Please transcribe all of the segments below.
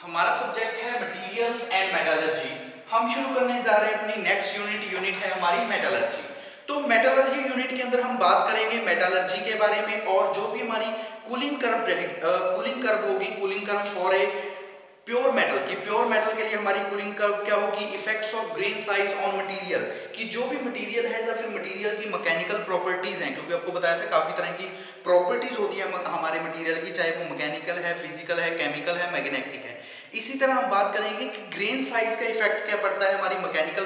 हमारा सब्जेक्ट है materials and metallurgy. हम शुरू करने जा रहे हैं अपनी नेक्स्ट यूनिट है हमारी मेटलर्जी। तो मेटलर्जी यूनिट के अंदर हम बात करेंगे मेटलर्जी के बारे में और जो भी हमारी कूलिंग कर्व होगी, cooling curve for a pure metal की, प्योर मेटल के लिए हमारी कूलिंग कर्व क्या होगी, effects of grain size on material कि जो भी मटेरियल है या फिर मटेरियल की मैकेनिकल प्रॉपर्टीज हैं, क्योंकि आपको बताया था काफी तरह की प्रॉपर्टीज होती है हमारे मटेरियल की, चाहे वो मैकेनिकल है, फिजिकल है, केमिकल है, मैग्नेटिक है। इसी तरह हम बात करेंगे कि ग्रेन साइज का इफेक्ट क्या पड़ता है हमारी मैकेनिकल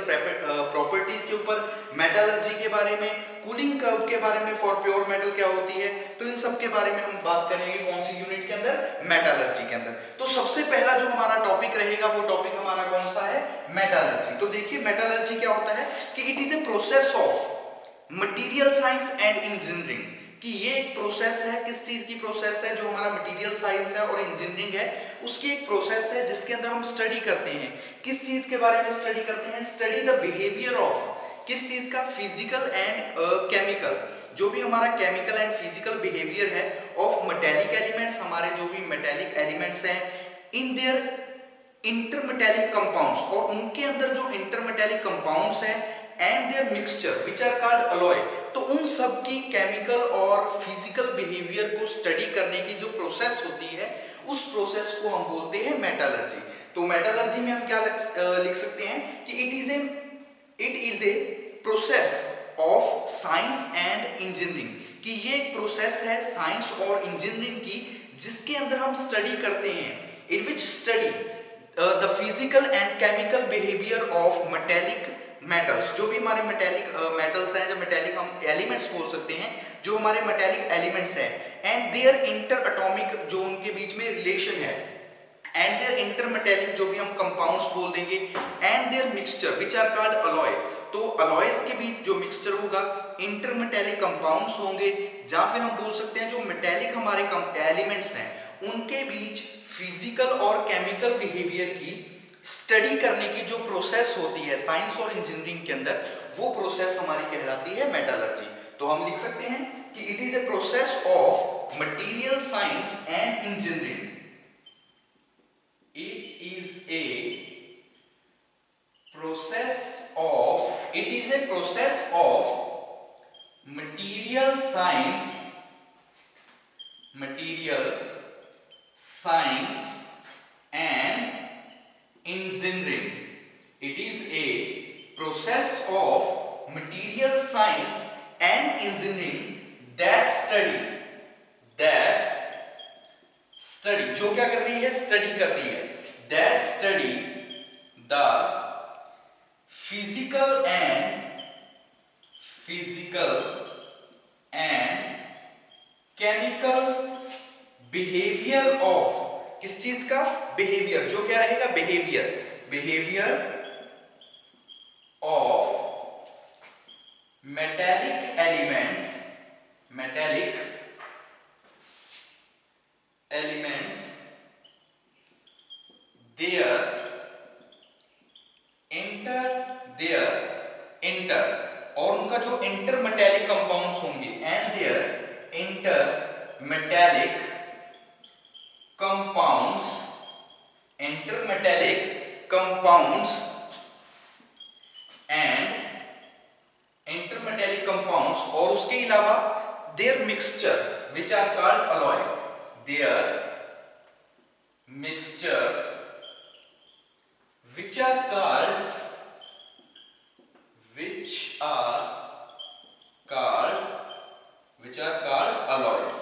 प्रॉपर्टीज के ऊपर, मेटलर्जी के बारे में, कूलिंग कर्व के बारे में फॉर प्योर मेटल क्या होती है। तो इन सब के बारे में हम बात करेंगे कौन सी यूनिट के अंदर, मेटलर्जी के अंदर। तो सबसे पहला जो हमारा टॉपिक रहेगा वो टॉपिक हमारा कौन सा है, मेटलर्जी। तो देखिए मेटलर्जी क्या होता है कि it is a process of material science and engineering, कि ये एक प्रोसेस है, किस चीज की प्रोसेस है, जो हमारा मटेरियल साइंस है और इंजीनियरिंग है उसकी एक प्रोसेस है जिसके अंदर हम स्टडी करते हैं। किस चीज के बारे में स्टडी करते हैं, स्टडी द बिहेवियर ऑफ, किस चीज का, फिजिकल एंड केमिकल, जो भी हमारा केमिकल एंड फिजिकल बिहेवियर है ऑफ मेटेलिक एलिमेंट्स, हमारे जो भी मेटेलिक एलिमेंट्स हैं इन देयर इंटरमेटेलिक कंपाउंड्स, और उनके अंदर जो इंटरमेटेलिक कंपाउंड्स हैं and their mixture which are called alloy. तो उन सब की केमिकल और फिजिकल बिहेवियर को स्टडी करने की जो प्रोसेस होती है उस प्रोसेस को हम बोलते हैं मेटलर्जी। तो मेटलर्जी में हम क्या लिख सकते हैं कि it is a process of science and engineering, कि ये एक प्रोसेस है साइंस और इंजीनियरिंग की जिसके अंदर हम स्टडी करते हैं, in which study the physical and chemical behaviour of metallic metals, जो भी हमारे मेटेलिक मेटल्स हैं, जो मेटेलिक हम एलिमेंट्स बोल सकते हैं, जो हमारे मेटेलिक एलिमेंट्स हैं एंड देयर इंटर एटॉमिक, जो उनके बीच में रिलेशन है, एंड देयर इंटर मेटेलिक, जो भी हम कंपाउंड्स बोल देंगे, and their mixture which are called alloy. तो अलॉयज के बीच जो मिक्सचर होगा, इंटर मेटेलिक कंपाउंड्स होंगे, या फिर हम बोल सकते हैं जो मेटेलिक हमारे एलिमेंट्स हैं उनके बीच फिजिकल और केमिकल बिहेवियर की स्टडी करने की जो प्रोसेस होती है साइंस और इंजीनियरिंग के अंदर, वो प्रोसेस हमारी कहलाती है मेटलर्जी। तो हम लिख सकते हैं कि it is a process of material science and engineering, it is a process of material science and engineering. It is a process of material science and engineering that study जो क्या कर रही है, स्टडी कर रही है, that study the physical and chemical behavior of, किस चीज का, बिहेवियर, जो क्या रहेगा, behaviour of metallic elements their inter और उनका जो इंटर मेटेलिक कंपाउंड्स होंगे, and their inter metallic compounds और उसके अलावा their mixture which are called alloy, their mixture which are called alloys.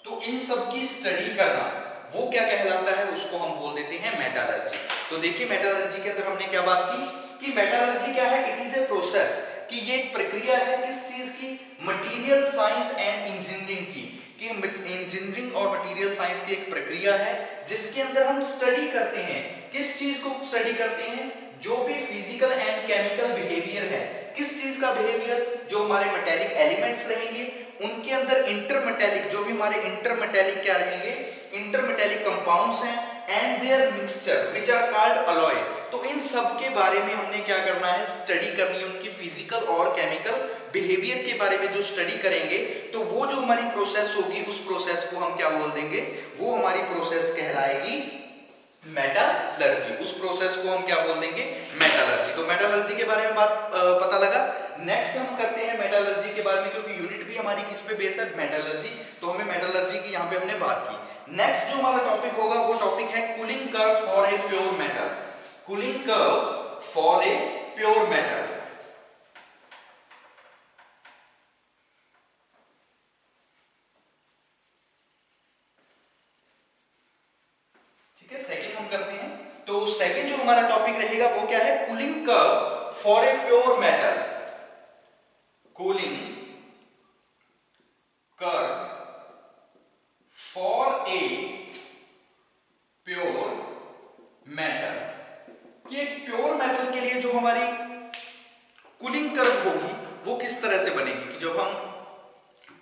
तो इन सब की स्टडी करना वो क्या कहलाता है, उसको हम बोल देते हैं मेटलर्जी। तो देखिए मेटलर्जी के अंदर हमने क्या बात की कि मेटलर्जी क्या है, इट इज ए प्रोसेस, कि ये एक प्रक्रिया है किस चीज की, मटेरियल साइंस एंड इंजीनियरिंग की, कि इंजीनियरिंग और मटेरियल साइंस की एक प्रक्रिया है जिसके अंदर हम स्टडी करते हैं, किस चीज को स्टडी करते हैं, जो भी फिजिकल एंड केमिकल बिहेवियर है, किस चीज का बिहेवियर, जो हमारे मेटेलिक एलिमेंट्स रहेंगे उनके अंदर इंटरमेटेलिक, जो भी हमारे इंटरमेटेलिक क्या रहेंगे, इंटरमेटेलिक कंपाउंड्स हैं, and their mixture which are called alloy. तो इन सब के बारे में हमने क्या करना है, स्टडी करनी है, उनकी फिजिकल और केमिकल बिहेवियर के बारे में जो स्टडी करेंगे तो वो जो हमारी प्रोसेस होगी उस प्रोसेस को हम क्या बोल देंगे, वो हमारी प्रोसेस कहलाएगी मेटालर्जी, उस प्रोसेस को हम क्या बोल देंगे, मेटालर्जी। तो मेटालर्जी के बारे में बात पता लगा। नेक्स्ट हम करते हैं मेटालर्जी के बारे में, क्योंकि यूनिट भी हमारी किस पे बेस है, मेटालर्जी। तो हमें मेटालर्जी की यहाँ पे हमने बात की। नेक्स्ट जो हमारा टॉपिक होगा वो टॉपिक है cooling curve for a pure metal. Cooling curve for a pure metal. ठीक है, सेकंड हम करते हैं। तो सेकंड जो हमारा टॉपिक रहेगा वो क्या है, cooling curve for a pure metal. Cooling curve for a pure metal. कि एक प्योर मेटल के लिए जो हमारी कूलिंग कर्व होगी वो किस तरह से बनेगी, कि जब हम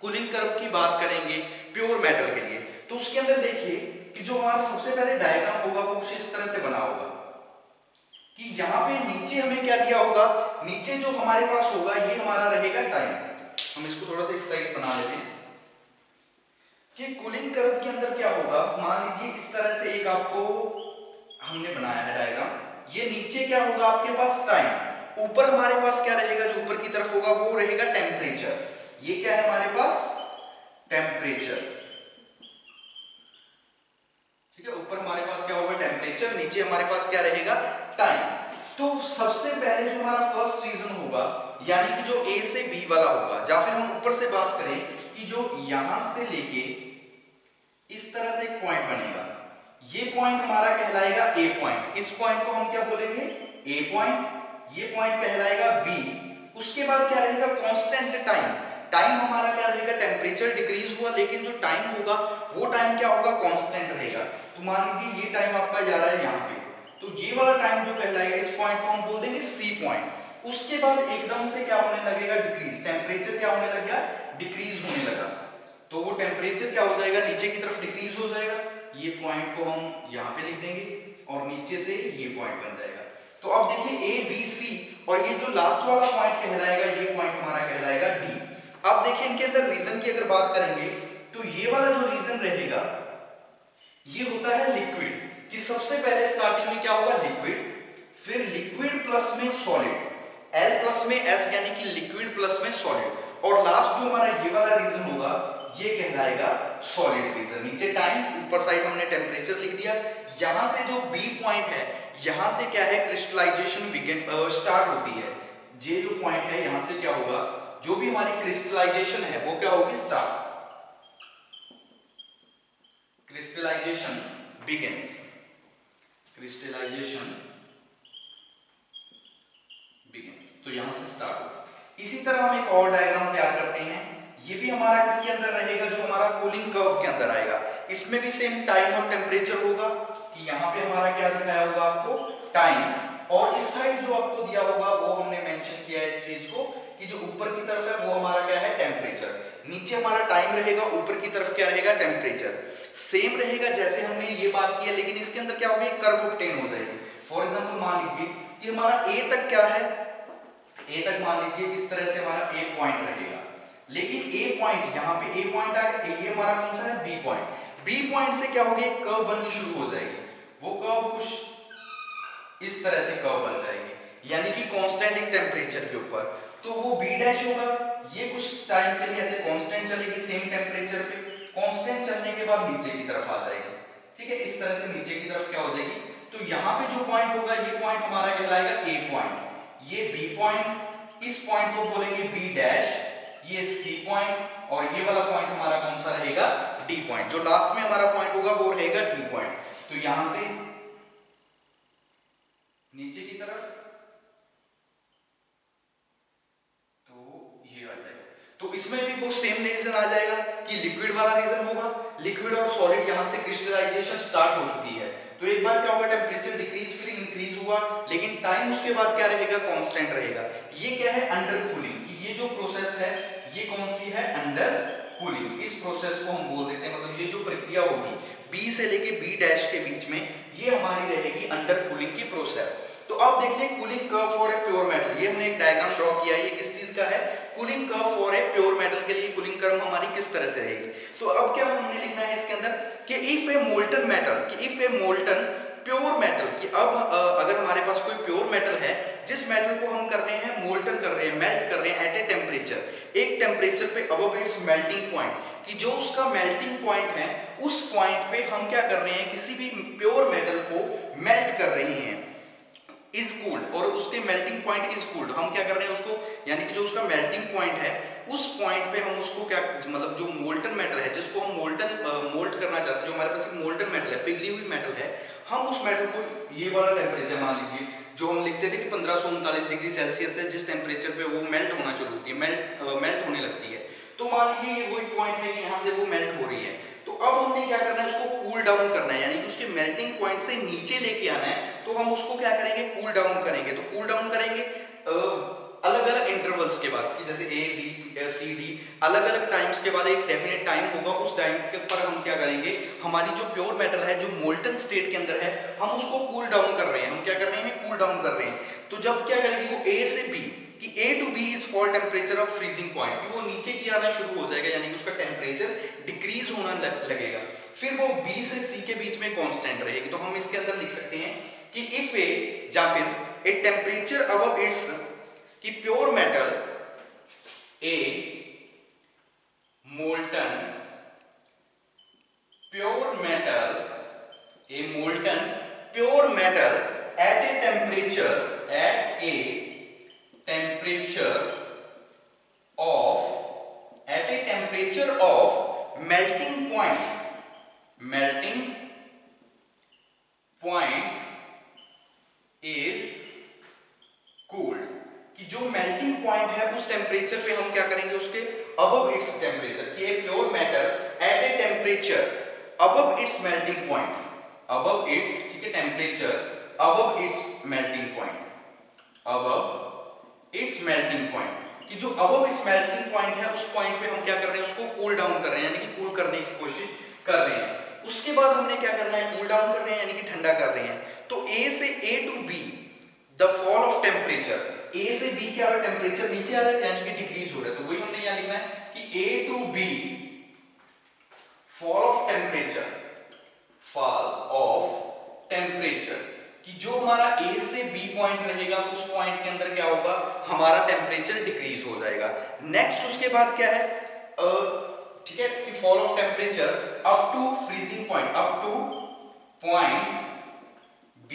कूलिंग कर्व की बात करेंगे प्योर मेटल के लिए, तो उसके अंदर देखिए कि जो हमारा सबसे पहले डायग्राम होगा वो कुछ इस तरह से बना होगा कि यहाँ पे नीचे हमें क्या दिया होगा, नीचे जो हमारे पास होगा ये हमारा रहेगा टाइम। हम इसको थोड़ा सा इस साइड बना लेते हैं कि कूलिंग कर्व के अंदर क्या होगा। मान लीजिए इस तरह से एक आपको हमने बनाया है डायग्राम। ये नीचे क्या होगा आपके पास, टाइम। ऊपर हमारे पास क्या रहेगा, जो ऊपर की तरफ होगा वो रहेगा टेम्परेचर। ये क्या है हमारे पास, टेम्परेचर। ठीक है, ऊपर हमारे पास क्या होगा, टेम्परेचर। नीचे हमारे पास क्या रहेगा, टाइम। तो सबसे पहले जो हमारा फर्स्ट रीजन होगा, यानी कि जो ए से बी वाला होगा, या फिर हम ऊपर से बात करें कि जो यहां से लेके इस तरह से एक पॉइंट बनेगा, ये पॉइंट हमारा कहलाएगा ए पॉइंट। इस पॉइंट को हम क्या बोलेंगे, ए पॉइंट। ये पॉइंट कहलाएगा बी। उसके बाद क्या रहेगा, कांस्टेंट टाइम। टाइम हमारा क्या रहेगा, टेम्परेचर डिक्रीज हुआ, लेकिन जो टाइम होगा वो टाइम क्या होगा, कांस्टेंट रहेगा। तो मान लीजिए ये टाइम आपका जा रहा है यहाँ पे, तो ये वाला टाइम जो कहलाएगा, इस पॉइंट को हम बोल देंगे सी पॉइंट। उसके बाद एकदम से क्या होने लगेगा, डिक्रीज। टेम्परेचर क्या होने लगा, डिक्रीज होने लगा। तो वो टेम्परेचर क्या हो जाएगा, नीचे की तरफ डिक्रीज हो जाएगा। ये पॉइंट को हम यहाँ पे लिख देंगे और नीचे से ये पॉइंट बन जाएगा। तो अब देखिए ए बी सी, और ये जो लास्ट वाला पॉइंट कहलाएगा, ये पॉइंट हमारा कहलाएगा डी। अब देखिए इनके अंदर रीजन की अगर बात करेंगे, तो ये वाला जो रीजन रहेगा ये होता है लिक्विड। कि सबसे पहले स्टार्टिंग में क्या होगा, लिक्विड, फिर लिक्विड प्लस में सॉलिड, L प्लस में S, यानी कि लिक्विड प्लस में सॉलिड, और लास्ट जो हमारा ये वाला रीजन होगा ये कहलाएगा सॉलिड रीजन। नीचे टाइम, ऊपर साइड हमने टेम्परेचर लिख दिया। यहां से जो B पॉइंट है, यहां से क्या है, क्रिस्टलाइजेशन स्टार्ट होती है। ये जो पॉइंट है यहां से क्या होगा, जो भी हमारी क्रिस्टलाइजेशन है वो क्या होगी, start. Crystallization begins, crystallization begins, तो यहां से स्टार्ट होगा। इसी तरह हम एक और डायग्राम तैयार करते हैं। ये भी हमारा किसके अंदर रहेगा, जो हमारा कूलिंग कर्व के अंदर आएगा। इसमें भी सेम टाइम और टेम्परेचर होगा, कि यहाँ पे हमारा क्या दिखाया होगा आपको, टाइम, और इस साइड जो आपको दिया होगा वो हमने मेंशन किया है इस चीज को, कि जो ऊपर की तरफ है वो हमारा क्या है, टेम्परेचर। नीचे हमारा टाइम रहेगा, ऊपर की तरफ क्या रहेगा, टेम्परेचर। सेम रहेगा जैसे हमने ये बात की है, लेकिन इसके अंदर क्या होगा, एक कर्व ऑब्टेन हो जाएगी। फॉर एग्जांपल मान लीजिए कि हमारा ए तक क्या है, ए तक मान लीजिए इस तरह से हमारा ए पॉइंट रहेगा, लेकिन ए पॉइंट, यहाँ पे ए पॉइंट आ गया, ये हमारा कौन सा है, बी पॉइंट। बी पॉइंट से क्या होगी, एक कर्व बननी शुरू हो जाएगी। वो कर्व कुछ इस तरह से कर्व बन जाएगी, यानी कि कांस्टेंट एक टेम्परेचर के ऊपर। तो वो बी डैश होगा, ये कुछ टाइम के लिए ऐसे कांस्टेंट चलेगी सेम टेम्परेचर पे। कांस्टेंट चलने के बाद नीचे की तरफ आ जाएगी। ठीक है, इस तरह से नीचे की तरफ क्या हो जाएगी। तो यहाँ पे जो पॉइंट होगा, ये पॉइंट हमारा कहलाएगा ए पॉइंट, ये बी पॉइंट, इस पॉइंट को बोलेंगे बी डैश, ये सी पॉइंट, और ये वाला पॉइंट हमारा कौन सा रहेगा, डी पॉइंट। जो लास्ट में हमारा पॉइंट होगा वो रहेगा डी पॉइंट। तो यहां से नीचे की तरफ, तो ये आ जाएगा। तो इसमें भी वो सेम रीजन आ जाएगा कि लिक्विड वाला रीजन होगा। लिक्विड और सॉलिड यहां से क्रिस्टलाइजेशन स्टार्ट हो चुकी है, तो एक बार क्या होगा, टेम्परेचर डिक्रीज फिर इंक्रीज हुआ, लेकिन टाइम उसके बाद क्या रहेगा, कांस्टेंट रहेगा। ये क्या है, अंडर कूलिंग। ये जो प्रोसेस है ये कौन सी है, अंडर कूलिंग। इस प्रोसेस को हम बोल देते हैं, मतलब ये जो प्रक्रिया होगी बी से लेके बी डैश के बीच में, ये हमारी रहेगी अंडर कूलिंग की प्रोसेस। तो अब देख लें cooling curve for a pure metal. ये हमने एक डायग्राम ड्रॉ किया है, ये किस चीज का है, cooling curve for a pure metal के लिए कूलिंग कर्व हमारी किस तरह से रहेगी। तो अब क्या हमने लिखना है इसके अंदर कि इफ ए मोल्टन मेटल, कि if A molten above it's melting point, कि जो उसका मेल्टिंग पॉइंट है उस पॉइंट पे हम क्या कर रहे हैं, किसी भी प्योर मेटल को मेल्ट कर रहे हैं, इज कूल्ड, और उसके मेल्टिंग पॉइंट इज कूल्ड, हम क्या कर रहे हैं उसको, यानी कि जो उसका मेल्टिंग पॉइंट है उस पॉइंट पे हम उसको क्या, मतलब जो मोल्टन मेटल है जिसको हम मोल्ट करना चाहते हैं, जो हमारे पास एक मोल्टन मेटल है, पिघली हुई मेटल है, हम उस मेटल को ये वाला टेम्परेचर मान लीजिए जो हम लिखते थे कि 1539 डिग्री सेल्सियस है, जिस टेम्परेचर पे वो मेल्ट होना शुरू होती है, मेल्ट होने लगती है, तो मान लीजिए ये वही पॉइंट है कि यहाँ से वो मेल्ट हो रही है। तो अब हमने क्या करना है, उसको कूल डाउन करना है, यानी कि उसके मेल्टिंग पॉइंट से नीचे लेके आना है, तो हम उसको क्या करेंगे, कूल डाउन करेंगे। तो कूल डाउन करेंगे अलग अलग इंटरवल्स के बाद, कि जैसे ए बी सी डी, अलग अलग टाइम्स के बाद एक डेफिनेट टाइम होगा, उस टाइम के पर हम क्या करेंगे, हमारी जो प्योर मेटल है जो मोल्टन स्टेट के अंदर है, हम उसको कूल डाउन कर रहे हैं, हम क्या कर रहे हैं, कूल डाउन कर रहे हैं। तो जब क्या करेंगे वो ए से बी, कि A to B is for temperature of freezing point, कि वो नीचे की आना शुरू हो जाएगा, यानी कि उसका टेम्परेचर डिक्रीज होना लगेगा, फिर वो B से C के बीच में कांस्टेंट रहेगी। तो हम इसके अंदर लिख सकते हैं कि इफ ए, या फिर ए टेम्परेचर अबव इट्स, कि pure metal a molten, pure metal a molten pure metal at a temperature, at a temperature of, at a temperature of melting point is cooled, कि जो melting point है उस temperature पे हम क्या करेंगे, उसके above its temperature, कि एक pure metal at a temperature above its melting point, above its, ठीक है, temperature above its melting point, above it's melting point, कि जो अबव इस मेल्टिंग पॉइंट है उस पॉइंट पे हम क्या कर रहे हैं, उसको कूल डाउन कर रहे हैं, यानी कि कूल करने की कोशिश कर रहे हैं। उसके बाद हमने क्या करना है, कूल डाउन कर रहे हैं, यानी कि ठंडा कर रहे हैं। तो ए से A to B the fall of temperature, A से बी क्या हो रहा है, टेम्परेचर नीचे आ रहा है, यानी कि डिक्रीज हो रहा है, तो वही हमने यहां लिखना है कि A to B fall of temperature, fall of temperature, कि जो हमारा A से B पॉइंट रहेगा उस पॉइंट के अंदर क्या होगा, हमारा टेम्परेचर डिक्रीज हो जाएगा। नेक्स्ट उसके बाद क्या है, ठीक है, कि fall of temperature up to freezing point, up to point B,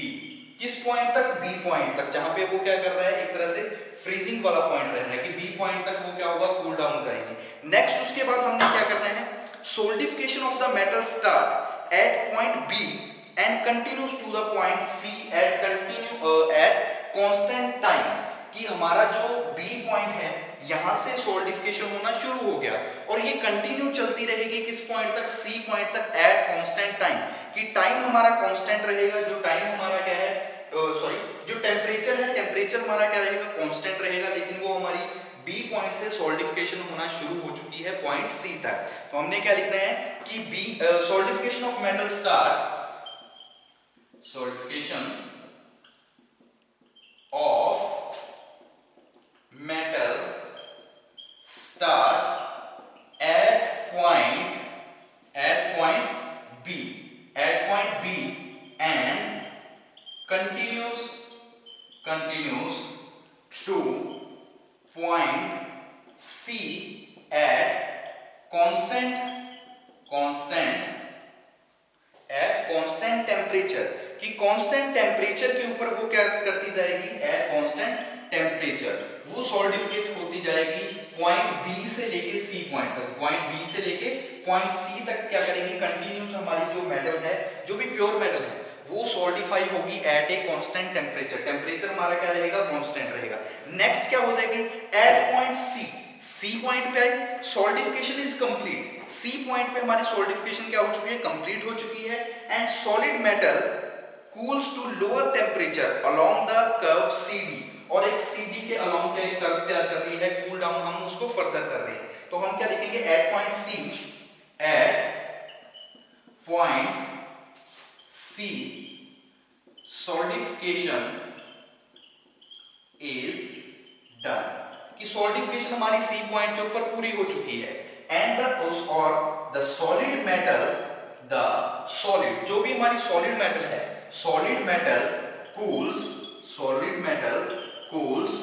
किस पॉइंट तक, B पॉइंट तक, जहां पे वो क्या कर रहा है, एक तरह से फ्रीजिंग वाला पॉइंट रह रहा है, कि B पॉइंट तक वो क्या होगा, कूल डाउन करेंगे। नेक्स्ट उसके बाद हमने क्या करना है, solidification of the metal start at point B and continues to the point C at constant time, कि हमारा जो B पॉइंट है यहां से सोल्डिफिकेशन होना शुरू हो गया और ये कंटिन्यू चलती रहेगी किस पॉइंट तक, C पॉइंट तक एट कांस्टेंट टाइम, कि टाइम हमारा कांस्टेंट रहेगा, जो टाइम हमारा क्या है, सॉरी जो टेम्परेचर है, टेम्परेचर हमारा क्या रहेगा, कांस्टेंट रहेगा, लेकिन वो हमारी B पॉइंट से सोल्डिफिकेशन होना शुरू हो चुकी है पॉइंट C तक। तो हमने क्या लिखना है कि B solidification of metal start, solidification of metal start at point B, and continues to point C at constant temperature, कि कांस्टेंट टेम्परेचर के ऊपर वो क्या करती जाएगी, एट कांस्टेंट टेम्परेचर वो सॉलिडिफिकेट होती जाएगी पॉइंट बी से लेके सी पॉइंट तक, पॉइंट बी से लेके पॉइंट सी तक क्या करेगी, कंटिन्यूस हमारी जो मेटल है, जो भी प्योर मेटल है, वो सॉलिडिफाई होगी at a constant temperature, temperature हमारा क्या रहेगा, कांस्टेंट रहेगा। नेक्स्ट क्या हो जाएगी, एट पॉइंट सी पॉइंट पे आई, solidification is complete, C point पे हमारी सॉलिडिफिकेशन क्या हो चुकी है, कंप्लीट हो चुकी है, and solid metal cools to lower temperature along the curve CD, और एक CD के along का एक कर्व तैयार कर रही है, कूल डाउन हम उसको फर्दर कर रहे हैं, तो हम क्या लिखेंगे, at point C solidification is done, कि सॉलिडिफिकेशन हमारी C पॉइंट के ऊपर पूरी हो चुकी है, and the solid metal, the solid जो भी हमारी सॉलिड मेटल है, solid metal cools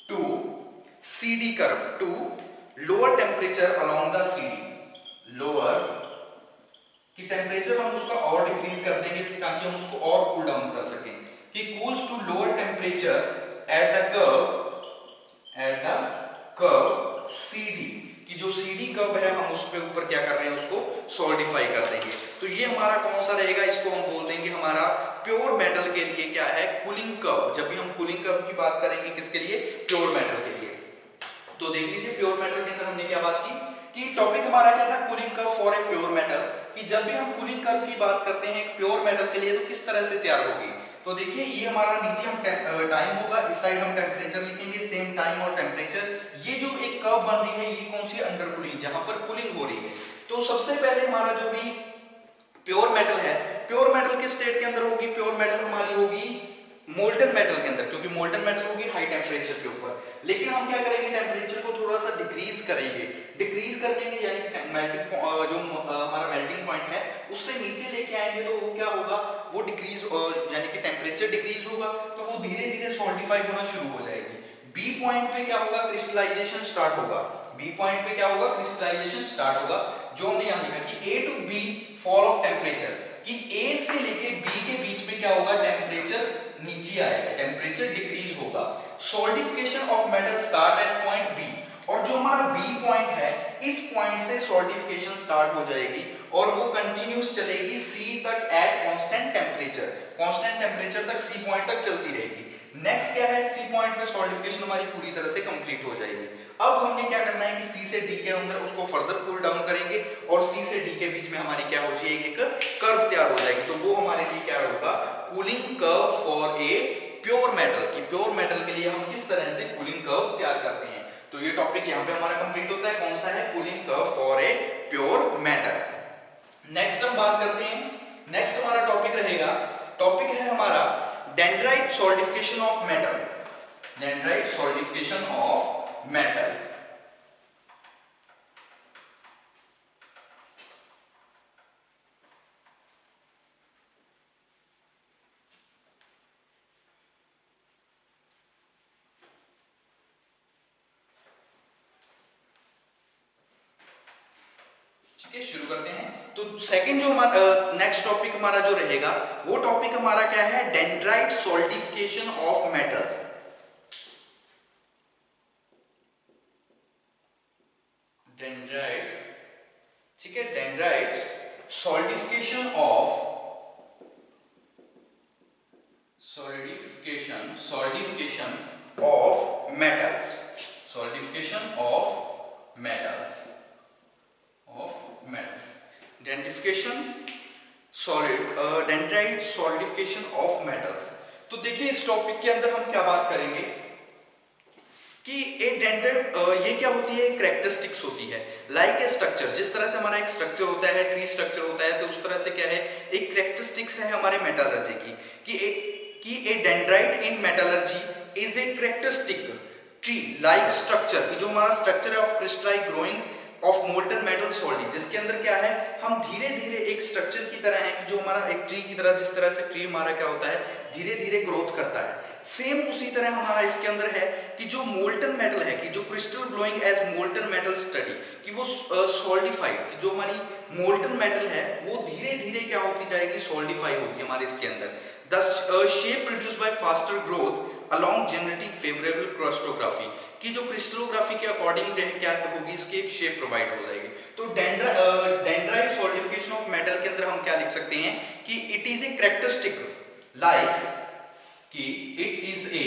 to CD curve, to lower temperature temperature हम उसका और डिक्रीज कर देंगे ताकि हम उसको और कूल डाउन कर सकें, कि cools to lower temperature at the curve CD, कि जो CD कर्व है हम उस पे ऊपर क्या कर रहे हैं, उसको सॉलिडिफाई कर देंगे। तो ये हमारा कौन सा रहेगा, इसको हम बोल देंगे हमारा प्योर मेटल के लिए क्या है, कूलिंग कर्व। जब भी हम कूलिंग कर्व की बात करेंगे, किसके लिए, प्योर मेटल के लिए। तो देख लीजिए प्योर मेटल के अंदर हमने क्या बात की कि टॉपिक हमारा क्या था, cooling curve for a pure metal, कि जब भी हम कूलिंग कर्व की बात करते हैं प्योर मेटल के लिए तो किस तरह से तैयार होगी। तो देखिए ये हमारा नीचे हम टाइम होगा, इस साइड हम टेम्परेचर लिखेंगे, सेम टाइम और टेम्परेचर। ये जो एक कर्व बन रही है ये कौन सी, अंडर कूलिंग, जहां पर कूलिंग हो रही है। तो सबसे पहले हमारा जो भी प्योर मेटल है, प्योर मेटल के स्टेट के अंदर होगी, प्योर मेटल हमारी होगी मोल्टन मेटल के अंदर, क्योंकि मोल्टन मेटल होगी हाई टेम्परेचर के ऊपर। लेकिन हम क्या करेंगे, टेम्परेचर को थोड़ा सा डिक्रीज करेंगे, डिक्रीज कर देंगे, यानी कि मेल्टिंग जो हमारा मेल्टिंग पॉइंट है उससे नीचे लेके आएंगे, तो वो क्या होगा, वो डिक्रीज यानी कि टेम्परेचर डिक्रीज होगा, तो वो धीरे धीरे सॉलिडिफाई होना शुरू हो जाएगी। बी पॉइंट पे क्या होगा, क्रिस्टलाइजेशन स्टार्ट होगा। बी पॉइंट पे क्या होगा, क्रिस्टलाइजेशन स्टार्ट होगा, जो हमने यहां लिखा कि A to B fall of temperature, कि ए से लेके बी के बीच में क्या होगा, टेम्परेचर नीचे आएगा, टेम्परेचर डिक्रीज होगा। Solidification of metal start at point B, और जो हमारा बी पॉइंट है इस पॉइंट से सॉलिडिफिकेशन स्टार्ट हो जाएगी और वो कंटिन्यूस चलेगी सी तक at constant temperature, constant temperature तक सी पॉइंट तक चलती रहेगी। नेक्स्ट क्या है, सी पॉइंट पे सॉलिडिफिकेशन हमारी पूरी तरह से कंप्लीट हो जाएगी। अब हमने क्या करना है कि सी से डी के अंदर उसको फर्दर कूल डाउन करेंगे और सी से डी के बीच में हमारी क्या हो जाएगी, एक कर्व तैयार हो जाएगी। तो वो हमारे लिए क्या होगा, cooling curve for a pure metal, की प्योर मेटल के लिए हम किस तरह से कूलिंग कर्व तैयार करते हैं। तो ये टॉपिक यहाँ पे हमारा कंप्लीट होता है, कौन सा है, cooling curve for a pure metal. Next हम बात करते हैं, नेक्स्ट हमारा टॉपिक रहेगा, टॉपिक है हमारा dendrite solidification of metal, dendrite solidification of metal. ठीक है, शुरू करते हैं। तो सेकंड जो हमारा नेक्स्ट टॉपिक हमारा जो रहेगा वो टॉपिक हमारा क्या है, dendrite solidification of metals. Dendrite, ठीक है, dendrite solidification of metals, solidification of metals, dendrification dendrite solidification of metals. तो देखिए इस टॉपिक के अंदर हम क्या बात करेंगे कि एक डेंड्राइट ये क्या होती है, कैरेक्टरिस्टिक्स होती है, लाइक ए स्ट्रक्चर। जिस तरह से हमारा एक स्ट्रक्चर होता है, ट्री स्ट्रक्चर होता है, तो उस तरह से क्या है, एक कैरेक्टरिस्टिक्स है हमारे मेटलर्जी की a dendrite in metallurgy is a characteristic tree like structure, की जो हमारा स्ट्रक्चर है of crystalline growing of molten metal solid, जिसके अंदर क्या है, हम धीरे धीरे एक स्ट्रक्चर की तरह है कि जो हमारा एक ट्री की तरह, जिस तरह से ट्री हमारा क्या होता है, धीरे धीरे ग्रोथ करता है, सेम उसी तरह हमारा इसके अंदर है कि जो मोल्टन मेटल है, कि जो crystal glowing as molten metal study, कि वो सॉलिडिफाइड, जो हमारी मोल्टन मेटल है वो धीरे धीरे क्या होती जाएगी, सॉलिडिफाई होगी हमारे इसके अंदर। The shape produce by faster growth along genetic favourable crystallography, कि जो क्रिस्टलोग्राफी के अकॉर्डिंग क्या होगी, इसकी एक शेप प्रोवाइड हो जाएगी। तो डेंड्राइट सॉलिडिफिकेशन ऑफ मेटल के अंदर हम क्या लिख सकते हैं कि it is a characteristic like, कि इट इज ए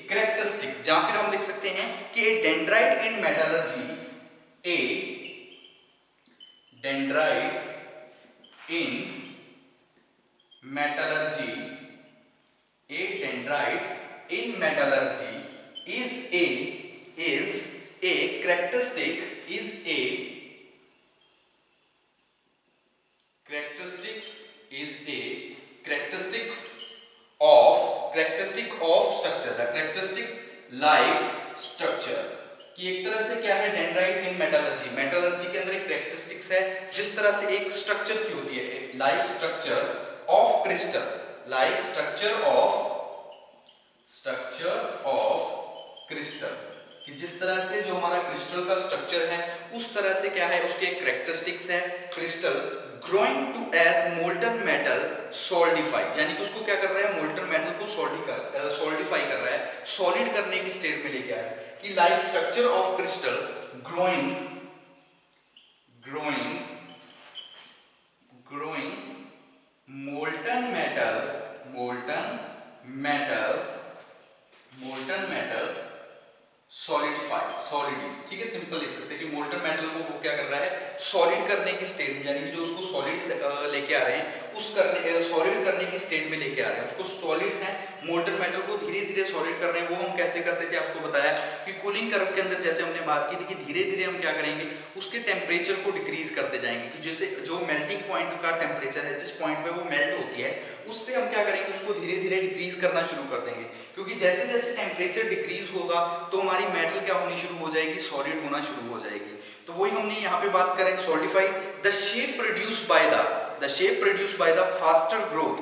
कैरेक्टरिस्टिक, या फिर हम लिख सकते हैं कि a dendrite in metallurgy, a dendrite in metallurgy, a dendrite in metallurgy is a characteristic, is a characteristics is a characteristic of structure, the characteristic like structure, कि एक तरह से क्या है, डेंड्राइट इन मेटलर्जी, मेटलर्जी के अंदर एक characteristics है जिस तरह से एक स्ट्रक्चर की होती है, like structure of crystal, like structure of crystal, कि जिस तरह से जो हमारा क्रिस्टल का स्ट्रक्चर है उस तरह से क्या है, उसके कैरेक्टरिस्टिक्स है crystal growing to as molten metal solidify, यानी कि उसको क्या कर रहा है, मोल्टन मेटल को सॉलिडिफाई कर रहा है, सॉलिड करने की स्टेट में लेके आ रहा है कि like structure of crystal growing molten metal solids, ठीक है, सिंपल लिख सकते हैं कि मोल्टन मेटल को वो क्या कर रहा है, सॉलिड करने की स्टेट में, यानी कि जो उसको सॉलिड लेके आ रहे हैं, सॉलिड करने की स्टेट में लेके आ रहे हैं, उसको सॉलिड है, मोल्टन मेटल को धीरे धीरे सॉलिड कर रहे हैं। वो हम कैसे करते थे, आपको बताया कि कूलिंग कर्व के अंदर जैसे हमने बात की थी कि धीरे धीरे हम क्या करेंगे, उसके टेम्परेचर को डिक्रीज करते जाएंगे, कि जैसे जो मेल्टिंग पॉइंट का टेम्परेचर है, जिस पॉइंट पे वो मेल्ट होती है, उससे हम क्या करेंगे, उसको धीरे धीरे डिक्रीज करना शुरू कर देंगे, क्योंकि जैसे जैसे टेम्परेचर डिक्रीज होगा तो हमारी मेटल क्या होनी शुरू हो जाएगी, सॉलिड होना शुरू हो जाएगी। तो वही हमने यहाँ पे बात करें, solidify the shape produced by the faster growth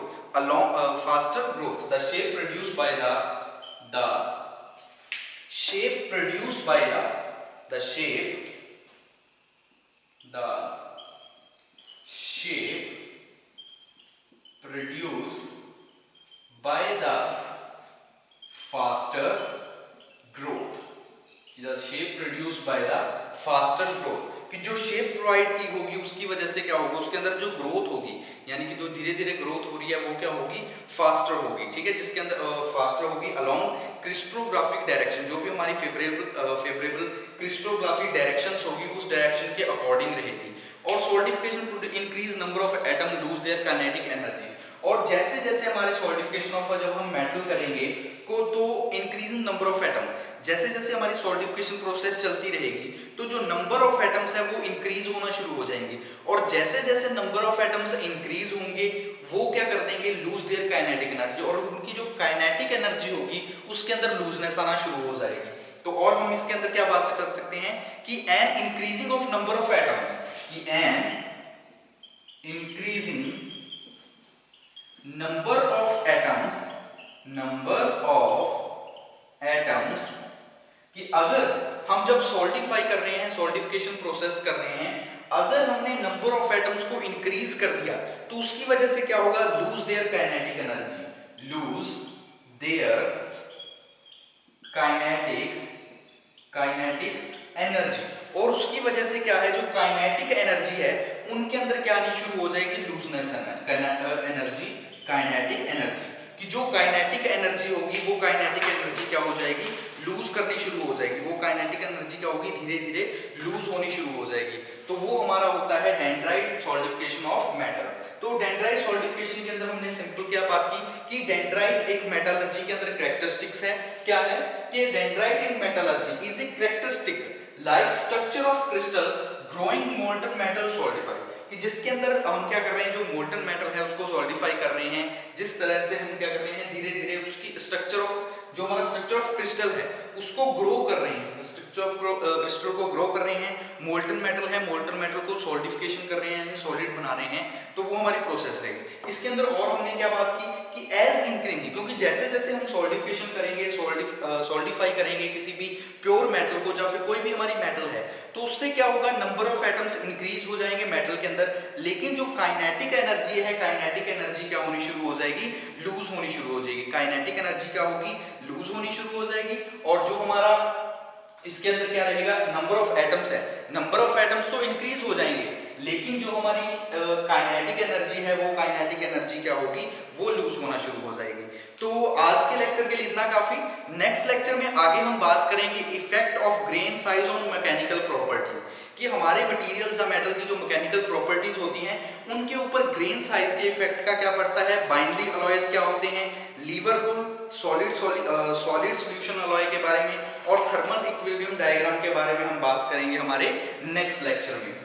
the shape produced by the faster growth, कि जो शेप प्रोवाइड की होगी उसकी वजह से क्या होगा, उसके अंदर जो ग्रोथ होगी, यानी कि जो धीरे धीरे ग्रोथ हो रही है वो क्या होगी, फास्टर होगी, ठीक है, जिसके अंदर फास्टर होगी अलोंग क्रिस्टोग्राफिक डायरेक्शन, जो भी हमारी फेवरेबल क्रिस्टोग्राफिक डायरेक्शंस होगी उस डायरेक्शन के अकॉर्डिंग रहेगी। और solidification to increase number of atom lose their kinetic energy, और जैसे जैसे हमारे सॉलिडिफिकेशन ऑफ जब हम मेटल करेंगे को तो इंक्रीजिंग नंबर ऑफ एटम, जैसे जैसे हमारी सॉलिडिफिकेशन प्रोसेस चलती रहेगी तो जो नंबर ऑफ एटम्स है वो इंक्रीज होना शुरू हो जाएंगे, और जैसे जैसे नंबर ऑफ एटम्स इंक्रीज होंगे वो क्या कर देंगे, लूज देयर काइनेटिक एनर्जी, और उनकी जो काइनेटिक एनर्जी होगी उसके अंदर लूजनेस आना शुरू हो जाएगी। तो और हम इसके अंदर क्या बात कर सकते हैं कि an increasing of number of atoms, कि an increasing number of atoms, कि अगर हम जब सॉल्टिफाई कर रहे हैं, सॉल्टिफिकेशन प्रोसेस कर रहे हैं, अगर हमने नंबर ऑफ एटम्स को इंक्रीज कर दिया तो उसकी वजह से क्या होगा, लूज देयर काइनेटिक एनर्जी, और उसकी वजह से क्या है, जो काइनेटिक एनर्जी है उनके अंदर क्या आनी शुरू हो जाएगी, लूजनेस एनर्जी, काइनेटिक एनर्जी, कि जो काइनेटिक एनर्जी होगी वो काइनेटिक एनर्जी क्या हो जाएगी, लूज करनी शुरू हो जाएगी, वो काइनेटिक एनर्जी क्या होगी, धीरे धीरे लूज होनी शुरू हो जाएगी। तो वो हमारा होता है डेंड्राइट सॉलिडिफिकेशन ऑफ मेटल। तो डेंड्राइट सॉलिडिफिकेशन के अंदर हमने सिंपल क्या बात की कि डेंड्राइट एक मेटलर्जी के अंदर कैरेक्टरिस्टिक्स है, क्या है कि dendrite in metallurgy is a characteristic like structure of crystal growing molten metal solidify, कि जिसके अंदर हम क्या कर रहे हैं, जो मोल्टन मेटल है उसको सॉलिडिफाई कर रहे हैं, जिस तरह से हम क्या कर रहे हैं, धीरे धीरे उसकी स्ट्रक्चर ऑफ, जो हमारा स्ट्रक्चर ऑफ क्रिस्टल है उसको ग्रो कर रहे हैं, स्ट्रक्चर ऑफ क्रिस्टल को ग्रो कर रहे हैं, मोल्टन मेटल है, मोल्टन मेटल को सॉलिडिफिकेशन कर रहे हैं, यानी सॉलिड बना रहे हैं, तो वो हमारी प्रोसेस रहेगी। इसके अंदर और हमने क्या बात की कि एज इंक्रीजिंग, क्योंकि जैसे जैसे हम सॉलिडिफिकेशन करेंगे, सॉलिडिफाई करेंगे किसी भी प्योर मेटल को या फिर कोई भी हमारी मेटल है, तो उससे क्या होगा, नंबर ऑफ एटम्स इंक्रीज हो जाएंगे मेटल के अंदर, लेकिन जो काइनेटिक एनर्जी है, काइनेटिक एनर्जी क्या होनी शुरू हो जाएगी, लूज होनी शुरू हो जाएगी, काइनेटिक एनर्जी क्या होगी, लूज होनी शुरू हो जाएगी। और जो हमारा इसके अंदर क्या रहेगा, नंबर ऑफ एटम्स है, नंबर ऑफ एटम्स तो इंक्रीज हो जाएंगे, लेकिन जो हमारी काइनेटिक एनर्जी है वो काइनेटिक एनर्जी क्या होगी, वो लूज होना शुरू हो जाएगी। तो आज के लेक्चर के लिए इतना काफी। नेक्स्ट लेक्चर में आगे हम बात करेंगे effect of grain size on mechanical properties, कि हमारे मटेरियल्स या मेटल की जो मैकेनिकल प्रॉपर्टीज होती हैं उनके ऊपर ग्रेन साइज के इफेक्ट का क्या पड़ता है, बाइनरी अलॉयज क्या होते हैं, lever rule, solid solution alloy के बारे में और थर्मल इक्विलिब्रियम डायग्राम के बारे में हम बात करेंगे हमारे नेक्स्ट लेक्चर में।